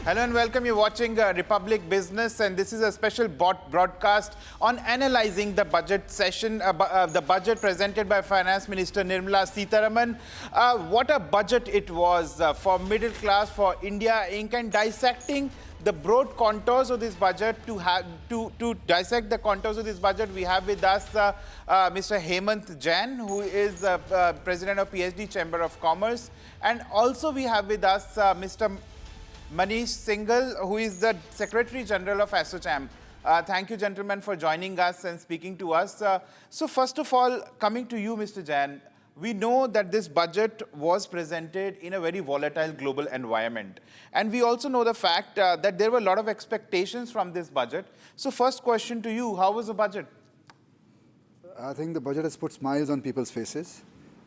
Hello and welcome. You're watching Republic Business, and this is a special broadcast on analyzing the budget session, the budget presented by Finance Minister Nirmala Sitharaman. What a budget it was for middle class, for India Inc., and dissecting the broad contours of this budget. To dissect the contours of this budget, we have with us Mr. Hemant Jain, who is President of PhD Chamber of Commerce, and also we have with us Mr. Manish Singhal, who is the Secretary General of ASSOCHAM. Thank you, gentlemen, for joining us and speaking to us. So first of all, coming to you, Mr. Jain, we know that this budget was presented in a very volatile global environment. And we also know the fact that there were a lot of expectations from this budget. So first question to you, how was the budget? I think the budget has put smiles on people's faces.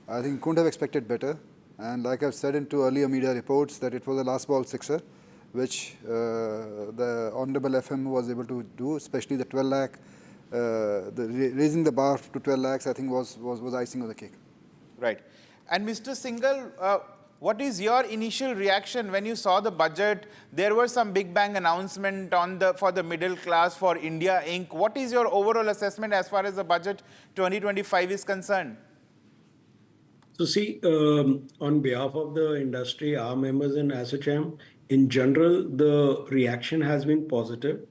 I think couldn't have expected better. And like I've said in two earlier media reports, that it was a last ball sixer, which the Honorable FM was able to do, especially the 12 lakh, raising the bar to 12 lakhs, I think was icing on the cake. Right. And Mr. Singhal, what is your initial reaction when you saw the budget? There were some big bang announcement for the middle class, for India Inc. What is your overall assessment as far as the budget 2025 is concerned? So see, on behalf of the industry, our members in ASSOCHAM, in general, the reaction has been positive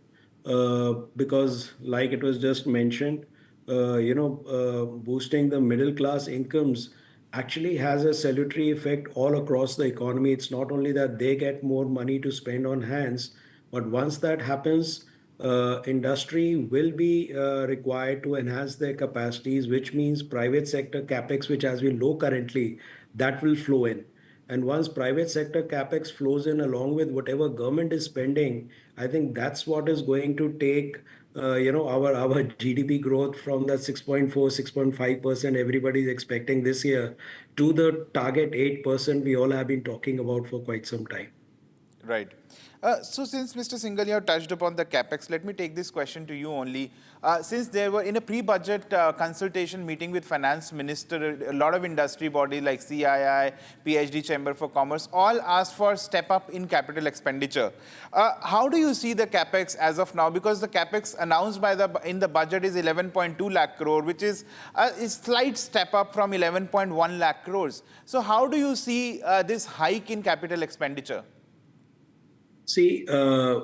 because, like it was just mentioned, boosting the middle class incomes actually has a salutary effect all across the economy. It's not only that they get more money to spend on hands, but once that happens, industry will be required to enhance their capacities, which means private sector capex, which has been low currently, that will flow in. And once private sector capex flows in along with whatever government is spending, I think that's what is going to take our GDP growth from the 6.4, 6.5% everybody is expecting this year to the target 8% we all have been talking about for quite some time. Right. So since Mr. Singhal, you have touched upon the CAPEX, let me take this question to you only. Since there were in a pre-budget consultation meeting with Finance Minister, a lot of industry bodies like CII, PhD Chamber for Commerce, all asked for step up in capital expenditure. How do you see the CAPEX as of now? Because the CAPEX announced in the budget is 11.2 lakh crore, which is a slight step up from 11.1 lakh crores. So how do you see this hike in capital expenditure? See,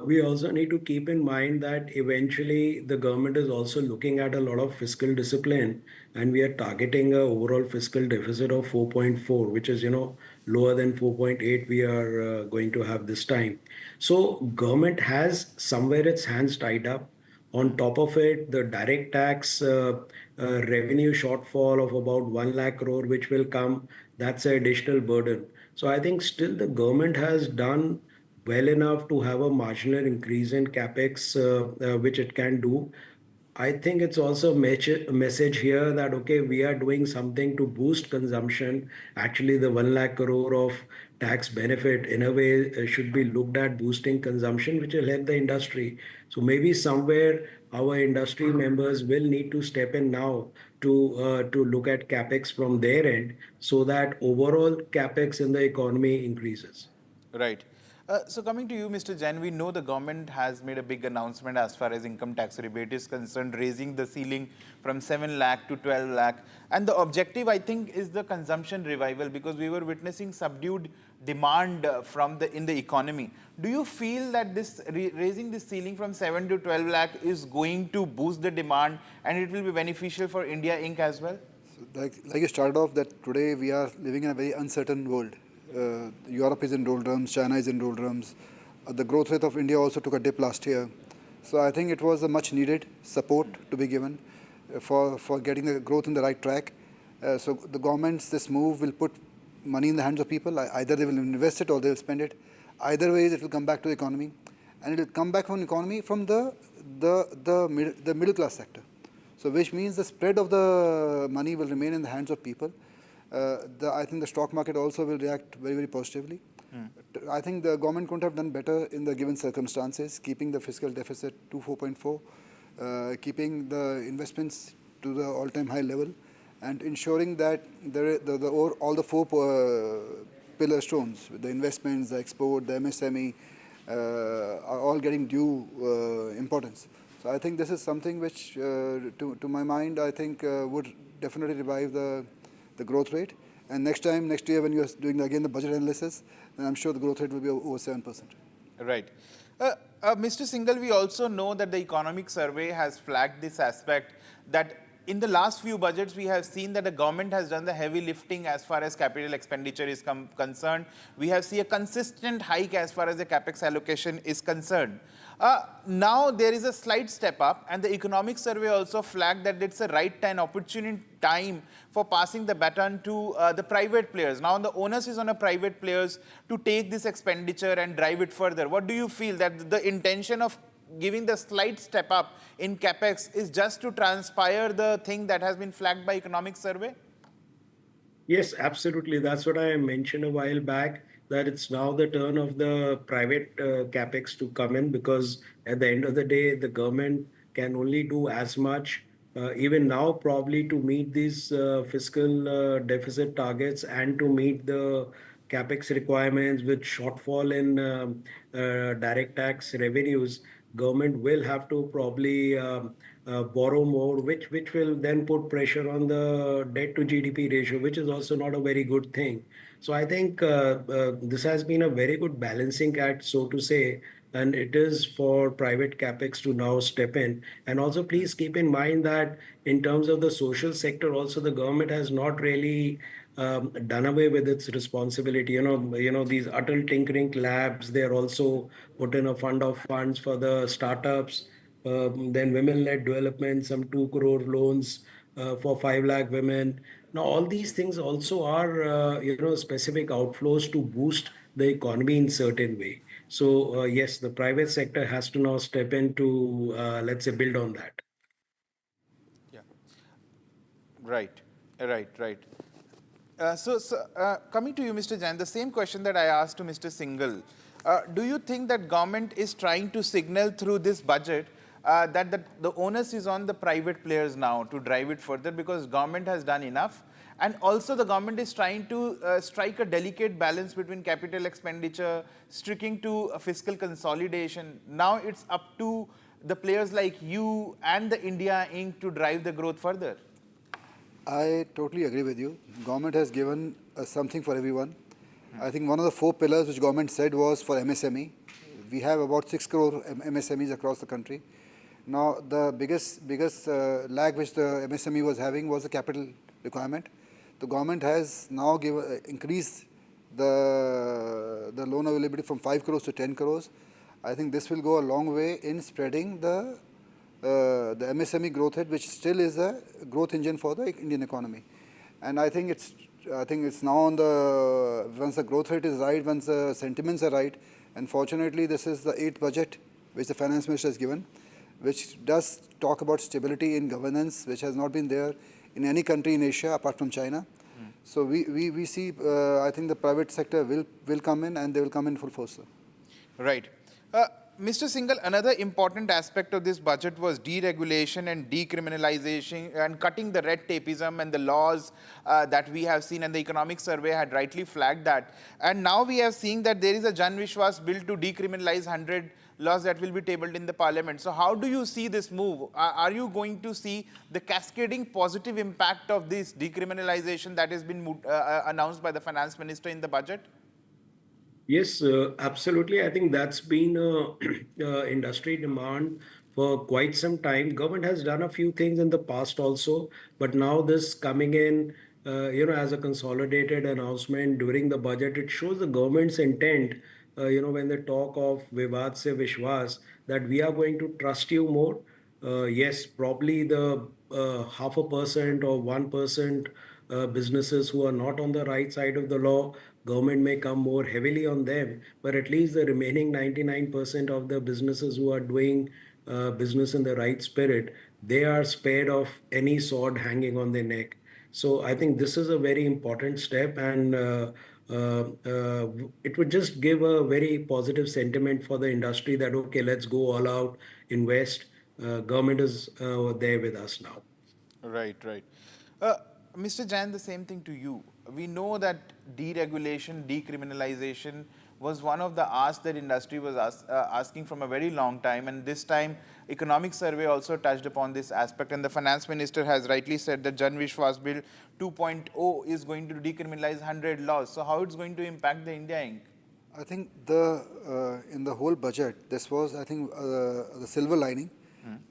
we also need to keep in mind that eventually the government is also looking at a lot of fiscal discipline, and we are targeting an overall fiscal deficit of 4.4, which is, lower than 4.8 we are going to have this time. So government has somewhere its hands tied up. On top of it, the direct tax revenue shortfall of about 1 lakh crore, which will come, that's an additional burden. So I think still the government has done well enough to have a marginal increase in capex, which it can do. I think it's also a message here that, okay, we are doing something to boost consumption. Actually, the 1 lakh crore of tax benefit in a way should be looked at boosting consumption, which will help the industry. So maybe somewhere our industry members will need to step in now to look at capex from their end so that overall capex in the economy increases. Right. So coming to you, Mr. Jain, we know the government has made a big announcement as far as income tax rebate is concerned, raising the ceiling from 7 lakh to 12 lakh. And the objective, I think, is the consumption revival, because we were witnessing subdued demand in the economy. Do you feel that this raising the ceiling from 7 to 12 lakh is going to boost the demand and it will be beneficial for India Inc. as well? So like you started off, that today we are living in a very uncertain world. Europe is in doldrums, China is in doldrums. The growth rate of India also took a dip last year. So I think it was a much needed support to be given for getting the growth in the right track. So the government's this move will put money in the hands of people. Either they will invest it or they will spend it. Either way, it will come back to the economy. And it will come back from the economy from the middle class sector. So which means the spread of the money will remain in the hands of people. I think the stock market also will react very, very positively. I think the government couldn't have done better in the given circumstances, keeping the fiscal deficit to 4.4, keeping the investments to the all-time high level, and ensuring that all the four pillar stones, the investments, the export, the MSME, are all getting due importance. So I think this is something which, to my mind, I think would definitely revive the growth rate. And next year, when you are doing again the budget analysis, then I'm sure the growth rate will be over 7%. Right. Mr. Singhal, we also know that the economic survey has flagged this aspect that in the last few budgets, we have seen that the government has done the heavy lifting as far as capital expenditure is concerned. We have seen a consistent hike as far as the capex allocation is concerned. Now there is a slight step up, and the economic survey also flagged that it's a right time, opportune time for passing the baton to the private players. Now the onus is on the private players to take this expenditure and drive it further. What do you feel that the intention of giving the slight step up in capex is just to transpire the thing that has been flagged by economic survey? Yes, absolutely. That's what I mentioned a while back, that it's now the turn of the private capex to come in, because at the end of the day, the government can only do as much, even now, probably to meet these fiscal deficit targets and to meet the capex requirements with shortfall in direct tax revenues. Government will have to probably borrow more, which will then put pressure on the debt to GDP ratio, which is also not a very good thing. So I think this has been a very good balancing act, so to say, and it is for private capex to now step in. And also, please keep in mind that in terms of the social sector, also the government has not really done away with its responsibility. These Atal Tinkering Labs, they're also put in a fund of funds for the startups. Then women-led development, some 2 crore loans for 5 lakh women. Now, all these things also are, specific outflows to boost the economy in certain way. So, yes, the private sector has to now step in to, let's say, build on that. Yeah. Right, right. Coming to you, Mr. Jain, the same question that I asked to Mr. Singhal. Do you think that government is trying to signal through this budget that the onus is on the private players now to drive it further because government has done enough? And also the government is trying to strike a delicate balance between capital expenditure, sticking to fiscal consolidation. Now it's up to the players like you and the India Inc. to drive the growth further. I totally agree with you. Government has given something for everyone. I think one of the 4 pillars which government said was for MSME. We have about 6 crore MSMEs across the country. Now, the biggest lag which the MSME was having was the capital requirement. The government has now increased the loan availability from 5 crores to 10 crores. I think this will go a long way in spreading the MSME growth rate, which still is a growth engine for the Indian economy. And I think it's now on once the growth rate is right, once the sentiments are right, and fortunately this is the 8th budget which the finance minister has given, which does talk about stability in governance, which has not been there in any country in Asia apart from China. So we see, I think the private sector will come in, and they will come in full force. Right. Mr. Singhal, another important aspect of this budget was deregulation and decriminalization and cutting the red tapeism and the laws that we have seen, and the economic survey had rightly flagged that. And now we have seen that there is a Jan Vishwas bill to decriminalize 100 laws that will be tabled in the parliament. So how do you see this move? Are you going to see the cascading positive impact of this decriminalization that has been announced by the finance minister in the budget? Yes, absolutely. I think that's been a industry demand for quite some time. Government has done a few things in the past also, but now this coming in, as a consolidated announcement during the budget, it shows the government's intent, when they talk of Vivad se Vishwas, that we are going to trust you more. Yes, probably the 0.5% or 1% businesses who are not on the right side of the law, government may come more heavily on them, but at least the remaining 99% of the businesses who are doing business in the right spirit, they are spared of any sword hanging on their neck. So I think this is a very important step, and it would just give a very positive sentiment for the industry that, okay, let's go all out, invest. Government is there with us now. Right. Mr. Jain, the same thing to you. we know that deregulation, decriminalization was one of the asks that industry was asking from a very long time. And this time, economic survey also touched upon this aspect. And the finance minister has rightly said that Jan Vishwas Bill 2.0 is going to decriminalize 100 laws. So how it's going to impact the India Inc.? I think the in the whole budget, this was, I think, the silver lining.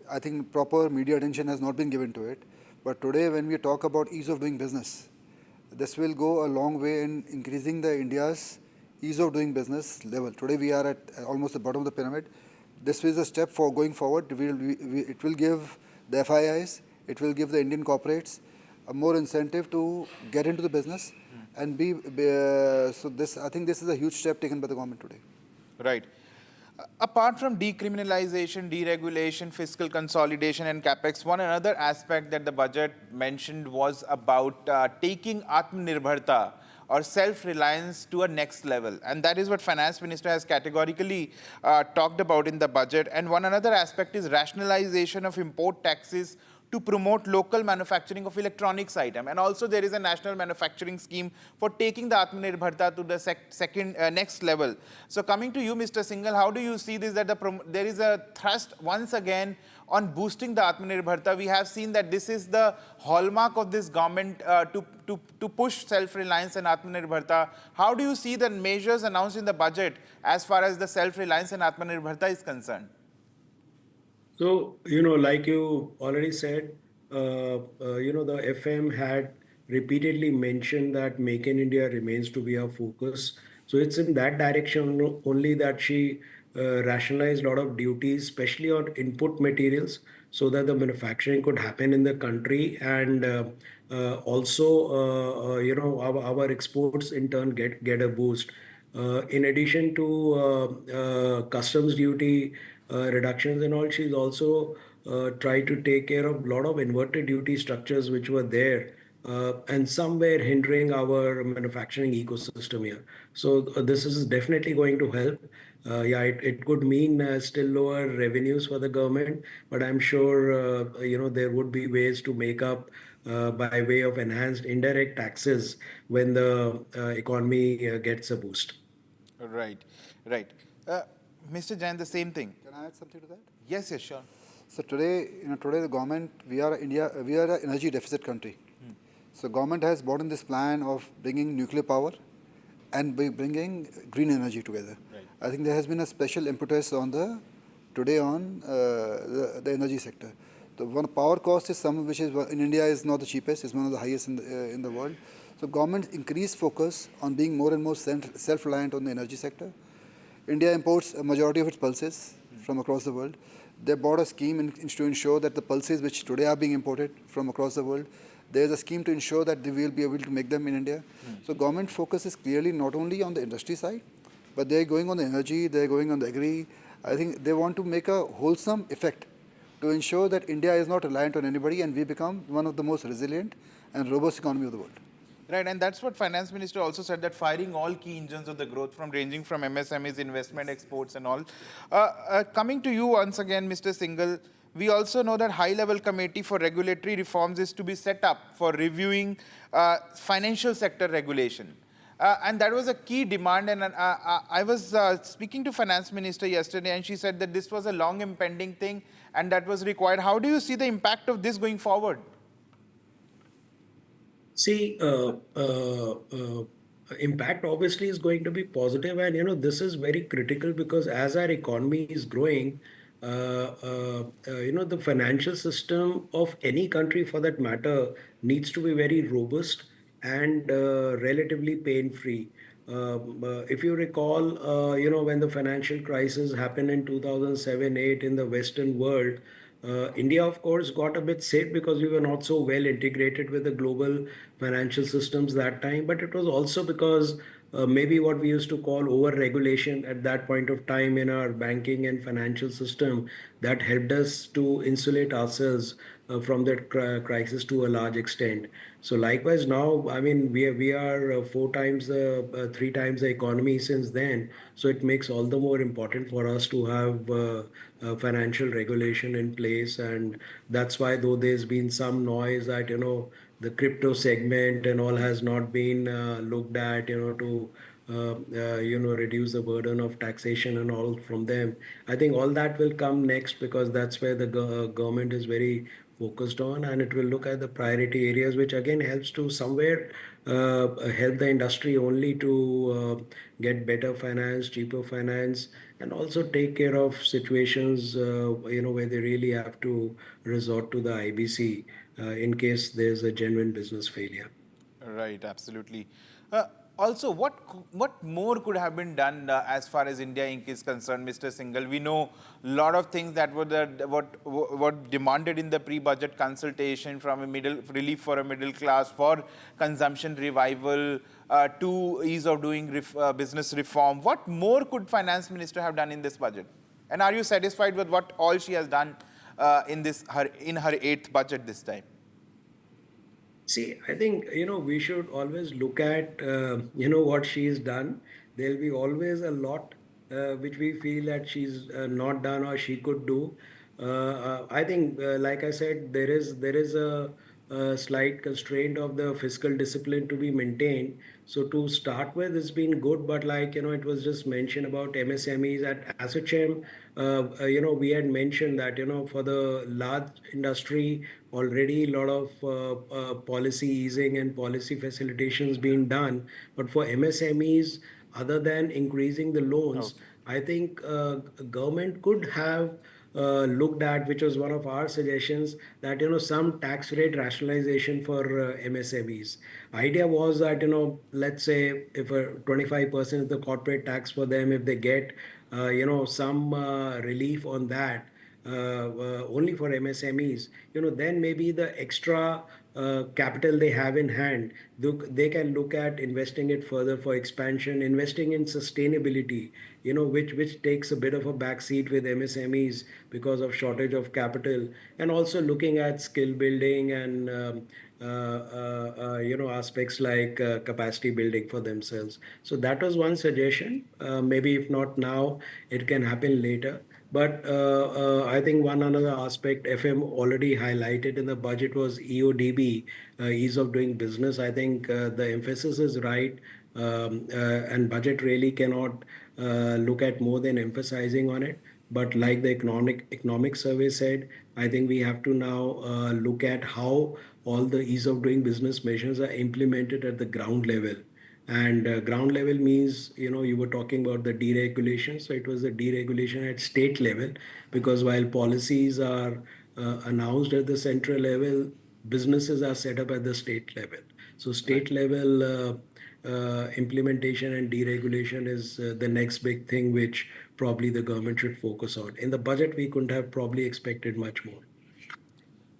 I think proper media attention has not been given to it. But today, when we talk about ease of doing business, this will go a long way in increasing the India's ease of doing business level. Today, we are at almost the bottom of the pyramid. This is a step for going forward. It will give the FIIs, it will give the Indian corporates a more incentive to get into the business and so this, I think this is a huge step taken by the government today. Right. Apart from decriminalization, deregulation, fiscal consolidation, and capex, one another aspect that the budget mentioned was about taking Atmanirbharta or self-reliance to a next level. And that is what Finance Minister has categorically talked about in the budget. And one another aspect is rationalization of import taxes to promote local manufacturing of electronics item. And also there is a national manufacturing scheme for taking the Atmanirbharta to the next level. So coming to you, Mr. Singhal, how do you see this, that there is a thrust once again on boosting the Atmanirbharta? We have seen that this is the hallmark of this government to push self-reliance and Atmanirbharta. How do you see the measures announced in the budget as far as the self-reliance and Atmanirbharta is concerned? So, like you already said, the FM had repeatedly mentioned that Make in India remains to be our focus. So it's in that direction only that she rationalized a lot of duties, especially on input materials, so that the manufacturing could happen in the country, and also, our exports in turn get a boost. In addition to customs duty reductions and all, she's also tried to take care of a lot of inverted duty structures which were there, and somewhere hindering our manufacturing ecosystem here. So this is definitely going to help. Yeah, it could mean still lower revenues for the government, but I'm sure there would be ways to make up by way of enhanced indirect taxes when the economy gets a boost. Right, right. Mr. Jain, the same thing. Can I add something to that? Yes, yes, sure. So today, today the government, we are an energy deficit country. So government has brought in this plan of bringing nuclear power and bringing green energy together. Right. I think there has been a special impetus on the energy sector. The one power cost is some which is in India is not the cheapest; it's one of the highest in the world. So government increased focus on being more and more self-reliant on the energy sector. India imports a majority of its pulses from across the world. They brought a scheme to ensure that the pulses which today are being imported from across the world, there is a scheme to ensure that they will be able to make them in India. So government focus is clearly not only on the industry side, but they're going on the energy, they're going on the agri. I think they want to make a wholesome effect to ensure that India is not reliant on anybody and we become one of the most resilient and robust economy of the world. Right, and that's what Finance Minister also said, that firing all key engines of the growth, from ranging from MSMEs, investment, exports and all. Coming to you once again, Mr. Singhal, we also know that high-level committee for regulatory reforms is to be set up for reviewing financial sector regulation. And that was a key demand, and I was speaking to Finance Minister yesterday, and she said that this was a long impending thing and that was required. How do you see the impact of this going forward? See, impact obviously is going to be positive, and this is very critical because as our economy is growing, the financial system of any country, for that matter, needs to be very robust and relatively pain-free. If you recall, when the financial crisis happened in 2007-8 in the Western world, India, of course, got a bit sick because we were not so well integrated with the global financial systems that time. But it was also because maybe what we used to call over-regulation at that point of time in our banking and financial system that helped us to insulate ourselves from that crisis to a large extent. So likewise now, I mean, we are three times the economy since then. So it makes all the more important for us to have financial regulation in place, and that's why, though there's been some noise that the crypto segment and all has not been looked at, reduce the burden of taxation and all from them. I think all that will come next because that's where the government is very focused on, and it will look at the priority areas, which again helps to somewhere help the industry only to get better finance, cheaper finance, and also take care of situations, where they really have to resort to the IBC in case there's a genuine business failure. Right, absolutely. Also, what more could have been done as far as India Inc. is concerned, Mr. Singhal? We know a lot of things that were what demanded in the pre-budget consultation, from a middle relief for a middle class, for consumption revival, to ease of doing business reform. What more could Finance Minister have done in this budget? And are you satisfied with what all she has done in her eighth budget this time? See, I think, we should always look at, what she's done. There'll be always a lot which we feel that she's not done or she could do. I think, like I said, there is a slight constraint of the fiscal discipline to be maintained. So to start with, it's been good, but like, it was just mentioned about MSMEs at ASSOCHAM. We had mentioned that, for the large industry, already a lot of policy easing and policy facilitations being done. But for MSMEs, other than increasing the loans, Okay. I think government could have looked at, which was one of our suggestions, that some tax rate rationalization for MSMEs. Idea was that let's say if 25% is the corporate tax for them, if they get some relief on that, only for MSMEs, then maybe the extra capital they have in hand, they can look at investing it further for expansion, investing in sustainability, which takes a bit of a backseat with MSMEs because of shortage of capital, and also looking at skill building and aspects like capacity building for themselves. So that was one suggestion. Maybe if not now, it can happen later. But I think one another aspect FM already highlighted in the budget was EODB, ease of doing business. I think the emphasis is right, and budget really cannot look at more than emphasizing on it. But like the economic survey said, I think we have to now look at how all the ease of doing business measures are implemented at the ground level. And ground level means, you were talking about the deregulation. So it was the deregulation at state level, because while policies are announced at the central level, businesses are set up at the state level. So Right. state level implementation and deregulation is the next big thing which probably the government should focus on. In the budget, we couldn't have probably expected much more.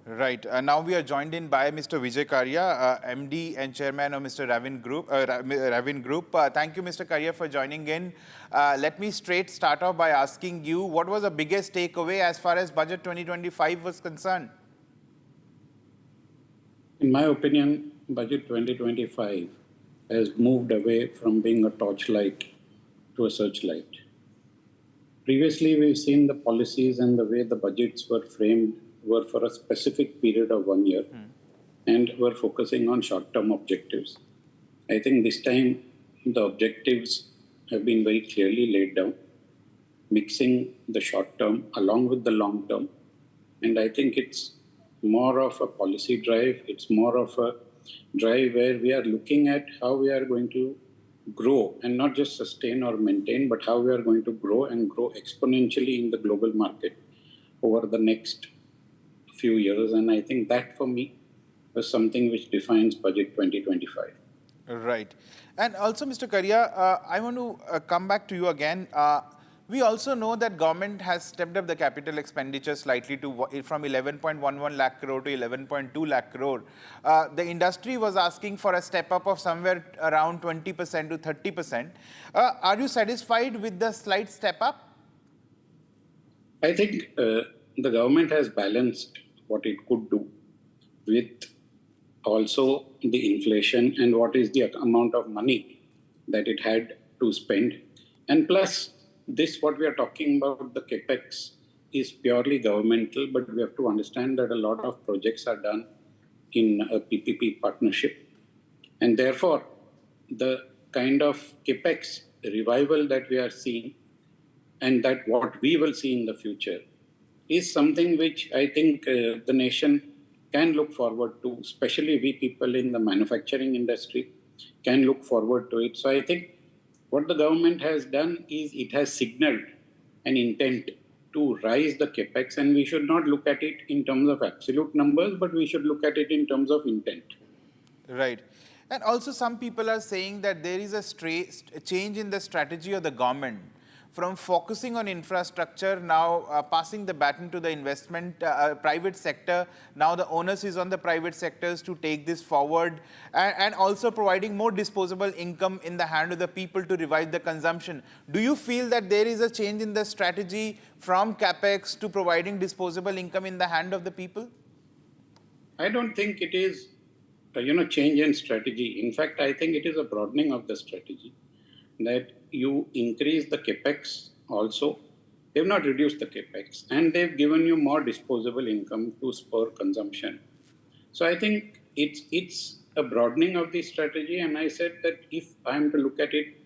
Right. Now we are joined in by Mr. Vijay Karya, MD and Chairman of Mr. Ravin Group. Ravin Group. Thank you, Mr. Karya, for joining in. Let me straight start off by asking you, what was the biggest takeaway as far as Budget 2025 was concerned? In my opinion, Budget 2025 has moved away from being a torchlight to a searchlight. Previously, we've seen the policies and the way the budgets were framed were for a specific period of 1 year and were focusing on short-term objectives. I think this time the objectives have been very clearly laid down, mixing the short term along with the long term. And I think it's more of a policy drive. It's more of a drive where we are looking at how we are going to grow and not just sustain or maintain, but how we are going to grow and grow exponentially in the global market over the next few years. And I think that for me was something which defines Budget 2025. Right. And also, Mr. Karya, I want to come back to you again. We also know that government has stepped up the capital expenditure slightly from 11.11 lakh crore to 11.2 lakh crore. The industry was asking for a step up of somewhere around 20% to 30%. Are you satisfied with the slight step up? I think the government has balanced what it could do with also the inflation and what is the amount of money that it had to spend. And plus, this, what we are talking about, the CAPEX, is purely governmental, but we have to understand that a lot of projects are done in a PPP partnership. And therefore, the kind of CAPEX revival that we are seeing and that what we will see in the future is something which I think the nation can look forward to, especially we people in the manufacturing industry can look forward to it. So I think what the government has done is it has signaled an intent to rise the capex, and we should not look at it in terms of absolute numbers, but we should look at it in terms of intent. Right. And also some people are saying that there is a change in the strategy of the government from focusing on infrastructure, now passing the baton to the investment private sector. Now the onus is on the private sectors to take this forward, and also providing more disposable income in the hand of the people to revive the consumption. Do you feel that there is a change in the strategy from CAPEX to providing disposable income in the hand of the people? I don't think it is change in strategy. In fact, I think it is a broadening of the strategy, that you increase the capex also. They've not reduced the capex, and they've given you more disposable income to spur consumption. So I think it's a broadening of the strategy. And I said that if I'm to look at it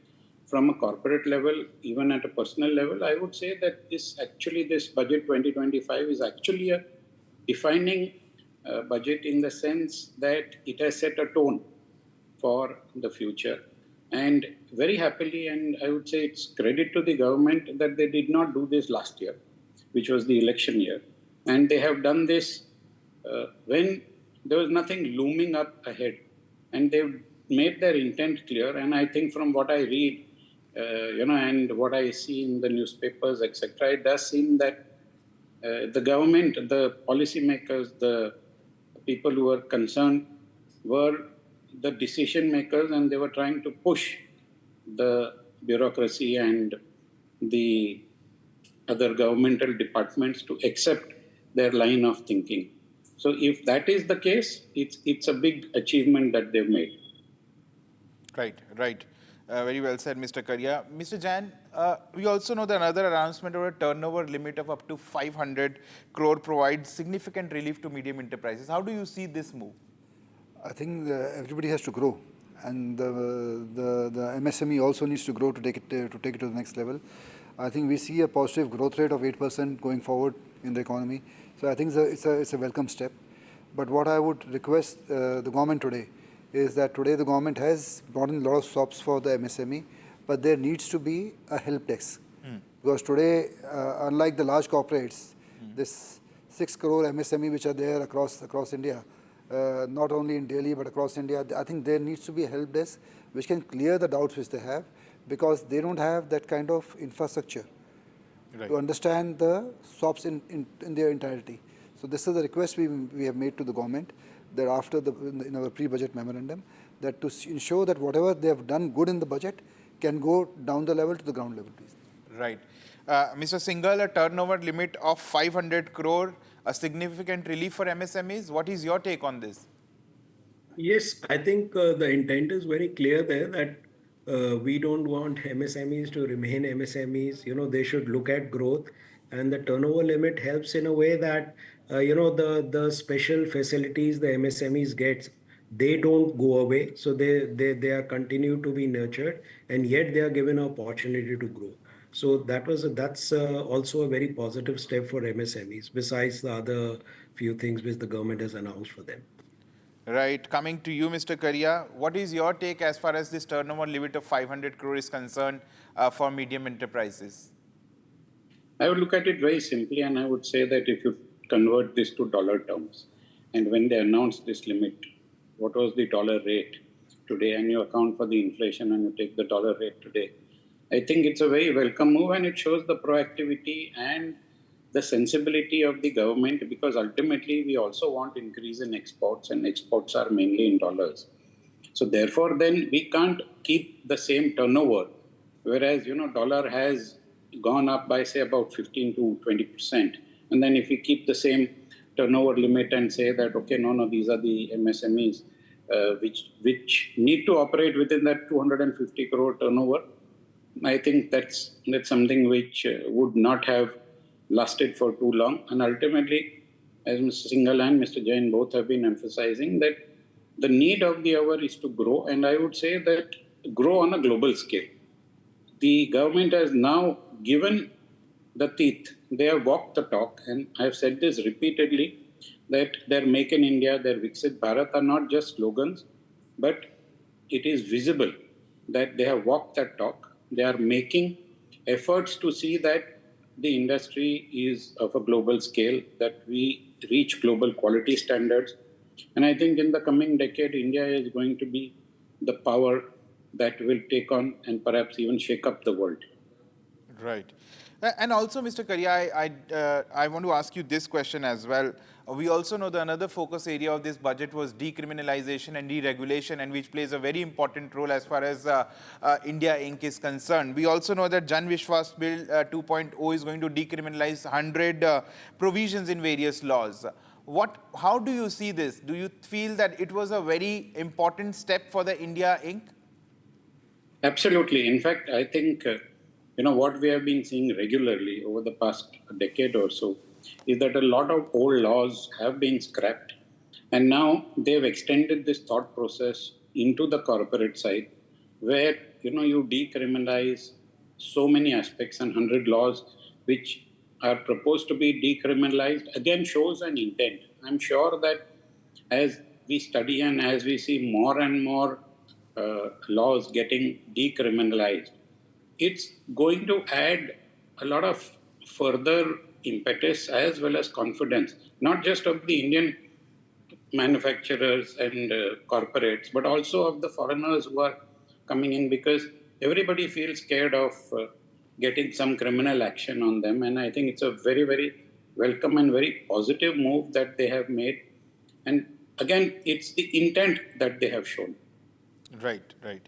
from a corporate level, even at a personal level, I would say that this budget 2025 is actually a defining budget, in the sense that it has set a tone for the future. And very happily, and I would say it's credit to the government that they did not do this last year, which was the election year. And they have done this when there was nothing looming up ahead. And they've made their intent clear. And I think from what I read, and what I see in the newspapers, etc., it does seem that the government, the policymakers, the people who were concerned were the decision makers, and they were trying to push the bureaucracy and the other governmental departments to accept their line of thinking. So if that is the case, it's a big achievement that they've made. Right. Very well said, Mr. Karia. Mr. Jain, we also know that another announcement of a turnover limit of up to 500 crore provides significant relief to medium enterprises. How do you see this move? I think everybody has to grow, and the MSME also needs to grow to take it to the next level. I think we see a positive growth rate of 8% going forward in the economy. So I think it's a welcome step. But what I would request the government today is that today the government has brought in a lot of SOPs for the MSME, but there needs to be a help desk. Because today, unlike the large corporates, this 6 crore MSME which are there across India, not only in Delhi but across India, I think there needs to be a help desk which can clear the doubts which they have, because they don't have that kind of infrastructure to understand the SOPs in their entirety. So this is the request we have made to the government, that after in our pre-budget memorandum, that to ensure that whatever they have done good in the budget can go down the level to the ground level, please. Right. Mr. Singhal, a turnover limit of 500 crore, a significant relief for MSMEs. What is your take on this? Yes, I think the intent is very clear there, that we don't want MSMEs to remain MSMEs. They should look at growth, and the turnover limit helps in a way that the special facilities the MSMEs get, they don't go away. So they are continue to be nurtured, and yet they are given an opportunity to grow. So that's also a very positive step for MSMEs, besides the other few things which the government has announced for them. Right. Coming to you, Mr. Karia, what is your take as far as this turnover limit of 500 crore is concerned for medium enterprises? I would look at it very simply, and I would say that if you convert this to dollar terms, and when they announced this limit, what was the dollar rate today, and you account for the inflation and you take the dollar rate today, I think it's a very welcome move, and it shows the proactivity and the sensibility of the government, because ultimately we also want increase in exports, and exports are mainly in dollars. So therefore, then we can't keep the same turnover, whereas dollar has gone up by say about 15 to 20%, and then if we keep the same turnover limit and say that okay, no, these are the MSMEs which need to operate within that 250 crore turnover, I think that's something which would not have lasted for too long, and ultimately as Mr. Singhal and Mr. Jain both have been emphasizing, that the need of the hour is to grow, and I would say that grow on a global scale. The government has now given the teeth. They have walked the talk, and I have said this repeatedly, that their Make in India, their Viksit Bharat are not just slogans, but it is visible that they have walked that talk. They are making efforts to see that the industry is of a global scale, that we reach global quality standards. And I think in the coming decade, India is going to be the power that will take on and perhaps even shake up the world. Right. And also, Mr. Karia, I want to ask you this question as well. We also know that another focus area of this budget was decriminalization and deregulation, and which plays a very important role as far as India Inc. is concerned. We also know that Jan Vishwas Bill 2.0 is going to decriminalize 100 provisions in various laws. How do you see this? Do you feel that it was a very important step for the India Inc.? Absolutely. In fact, I think what we have been seeing regularly over the past decade or so is that a lot of old laws have been scrapped, and now they've extended this thought process into the corporate side, where you decriminalize so many aspects, and 100 laws which are proposed to be decriminalized again shows an intent. I'm sure that as we study and as we see more and more laws getting decriminalized, it's going to add a lot of further impetus as well as confidence, not just of the Indian manufacturers and corporates, but also of the foreigners who are coming in, because everybody feels scared of getting some criminal action on them. And I think it's a very, very welcome and very positive move that they have made. And again, it's the intent that they have shown. Right, right.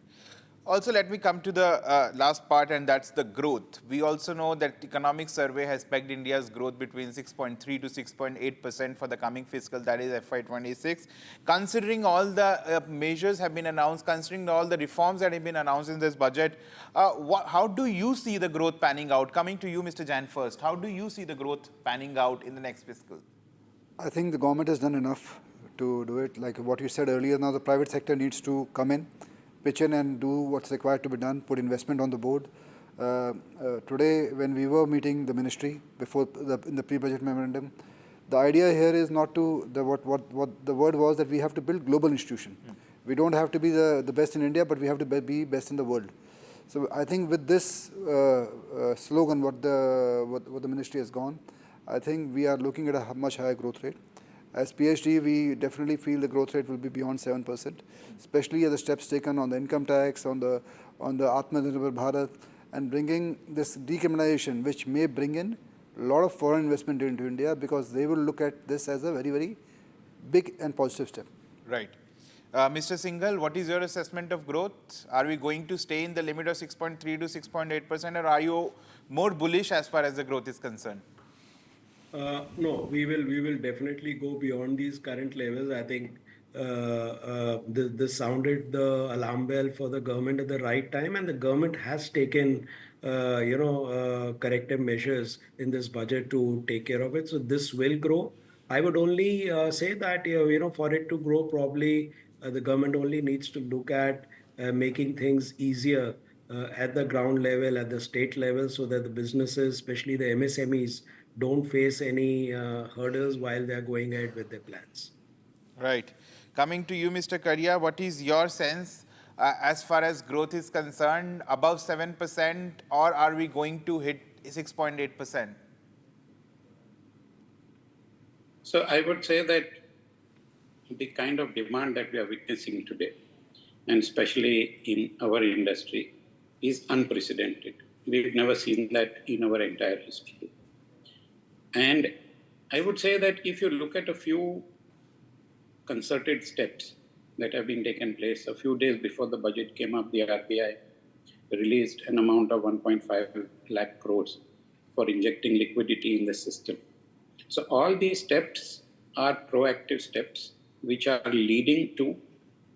Also, let me come to the last part, and that's the growth. We also know that the economic survey has pegged India's growth between 6.3 to 6.8% for the coming fiscal, that is FY26. Considering all the measures have been announced, considering all the reforms that have been announced in this budget, how do you see the growth panning out? Coming to you, Mr. Jain, first. How do you see the growth panning out in the next fiscal? I think the government has done enough to do it. Like what you said earlier, now the private sector needs to come in, pitch in and do what's required to be done, put investment on the board. Today, when we were meeting the ministry in the pre-budget memorandum, the idea here is not to, what the word was that we have to build global institution. We don't have to be the best in India, but we have to be best in the world. So I think with this slogan, what the ministry has gone, I think we are looking at a much higher growth rate. As PhD, we definitely feel the growth rate will be beyond 7%, especially as the steps taken on the income tax, on the Atmanirbhar Bharat, and bringing this decriminalization, which may bring in a lot of foreign investment into India, because they will look at this as a very, very big and positive step. Right. Mr. Singhal, what is your assessment of growth? Are we going to stay in the limit of 6.3 to 6.8%, or are you more bullish as far as the growth is concerned? No, we will definitely go beyond these current levels. I think this sounded the alarm bell for the government at the right time, and the government has taken corrective measures in this budget to take care of it. So this will grow. I would only say that for it to grow, probably the government only needs to look at making things easier at the ground level, at the state level, so that the businesses, especially the MSMEs, don't face any hurdles while they're going ahead with their plans. Right. Coming to you, Mr. Karia, what is your sense as far as growth is concerned? Above 7%, or are we going to hit 6.8%? So I would say that the kind of demand that we are witnessing today, and especially in our industry, is unprecedented. We've never seen that in our entire history. And I would say that if you look at a few concerted steps that have been taken place, a few days before the budget came up, the RBI released an amount of 1.5 lakh crores for injecting liquidity in the system. So all these steps are proactive steps which are leading to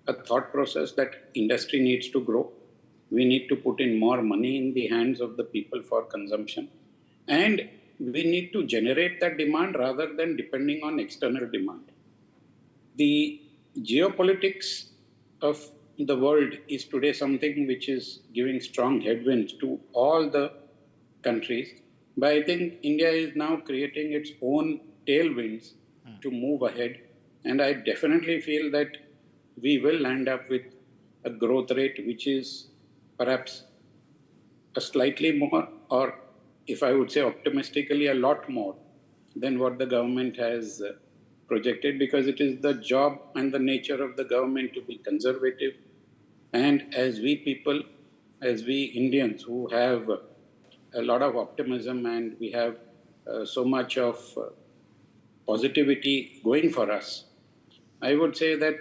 a thought process that industry needs to grow. We need to put in more money in the hands of the people for consumption. And we need to generate that demand rather than depending on external demand. The geopolitics of the world is today something which is giving strong headwinds to all the countries. But I think India is now creating its own tailwinds to move ahead. And I definitely feel that we will end up with a growth rate which is perhaps a slightly more, or if I would say optimistically, a lot more than what the government has projected, because it is the job and the nature of the government to be conservative. And as we people, as we Indians who have a lot of optimism and we have so much of positivity going for us, I would say that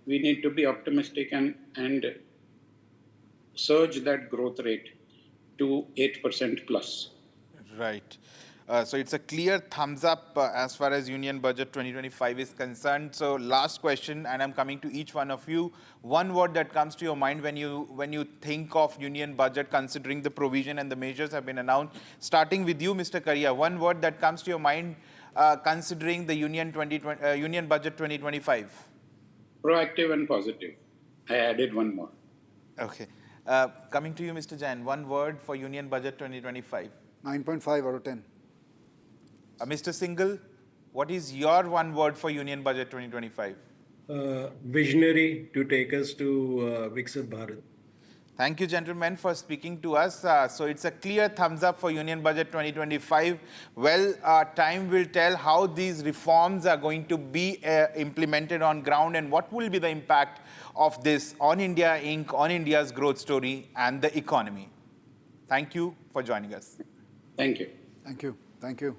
we need to be optimistic and surge that growth rate to 8% plus. Right. So it's a clear thumbs up as far as Union Budget 2025 is concerned. So last question, and I'm coming to each one of you. One word that comes to your mind when you think of Union Budget, considering the provision and the measures have been announced. Starting with you, Mr. Karia, one word that comes to your mind considering the Union Budget 2025. Proactive and positive. I added one more. Okay. Coming to you, Mr. Jain, one word for Union Budget 2025. 9.5 out of 10. Mr. Singhal, what is your one word for Union Budget 2025? Visionary to take us to Viksit Bharat. Thank you, gentlemen, for speaking to us. So it's a clear thumbs up for Union Budget 2025. Well, time will tell how these reforms are going to be implemented on ground and what will be the impact of this on India Inc., on India's growth story and the economy. Thank you for joining us. Thank you. Thank you. Thank you.